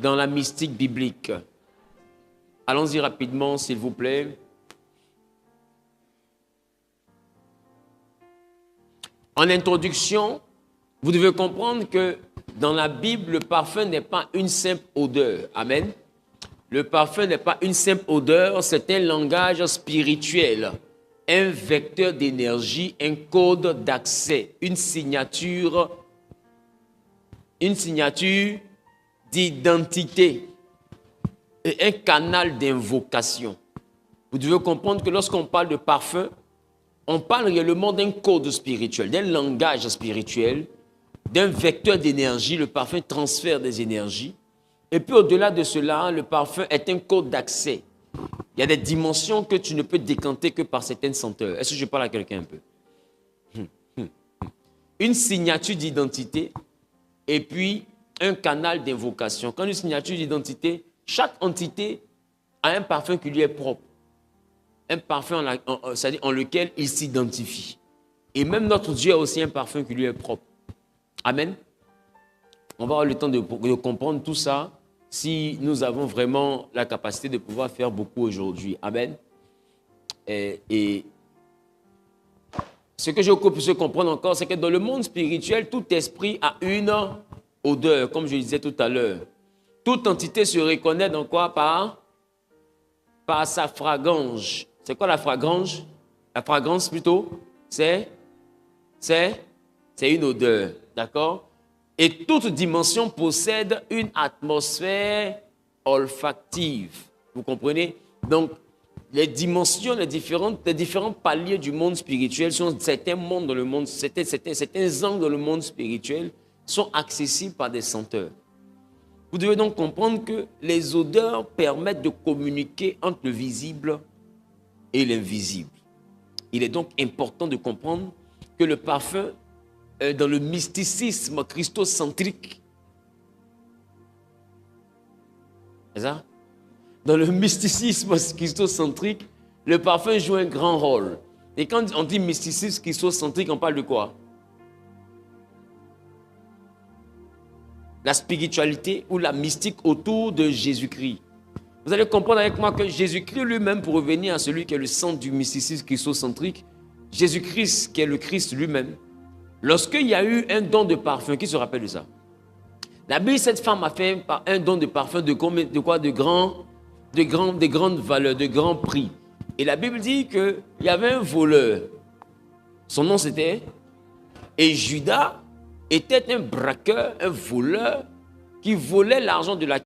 dans la mystique biblique. Allons-y rapidement, s'il vous plaît. En introduction, vous devez comprendre que dans la Bible, le parfum n'est pas une simple odeur. Amen. Le parfum n'est pas une simple odeur, c'est un langage spirituel, un vecteur d'énergie, un code d'accès, une signature d'identité et un canal d'invocation. Vous devez comprendre que lorsqu'on parle de parfum, on parle réellement d'un code spirituel, d'un langage spirituel, d'un vecteur d'énergie. Le parfum transfère des énergies. Et puis au-delà de cela, le parfum est un code d'accès. Il y a des dimensions que tu ne peux décanter que par certaines senteurs. Est-ce que je parle à quelqu'un un peu? Une signature d'identité et puis un canal d'invocation. Quand une signature d'identité, chaque entité a un parfum qui lui est propre. Un parfum c'est-à-dire en lequel il s'identifie. Et même notre Dieu a aussi un parfum qui lui est propre. Amen. On va avoir le temps de comprendre tout ça si nous avons vraiment la capacité de pouvoir faire beaucoup aujourd'hui. Amen. Et ce que je peux comprendre encore, c'est que dans le monde spirituel, tout esprit a une odeur, comme je disais tout à l'heure. Toute entité se reconnaît dans quoi? Par sa fragrance. C'est quoi la fragrance? La fragrance plutôt, c'est une odeur, d'accord? Et toute dimension possède une atmosphère olfactive. Vous comprenez? Donc, les dimensions, les différents paliers du monde spirituel sont certains mondes dans le monde, certains angles dans le monde spirituel sont accessibles par des senteurs. Vous devez donc comprendre que les odeurs permettent de communiquer entre le visible et l'invisible. Il est donc important de comprendre que le parfum, dans le mysticisme christocentrique, c'est ça? Dans le mysticisme christocentrique, le parfum joue un grand rôle. Et quand on dit mysticisme christocentrique, on parle de quoi? La spiritualité ou la mystique autour de Jésus-Christ. Vous allez comprendre avec moi que Jésus-Christ lui-même, pour revenir à celui qui est le centre du mysticisme christocentrique, Jésus-Christ qui est le Christ lui-même, lorsqu'il y a eu un don de parfum, qui se rappelle de ça? La Bible, cette femme a fait un don de parfum de combien, de quoi? De grandes valeurs, de grands prix. Et la Bible dit qu'il y avait un voleur. Son nom c'était... Et Judas était un braqueur, un voleur qui volait l'argent de la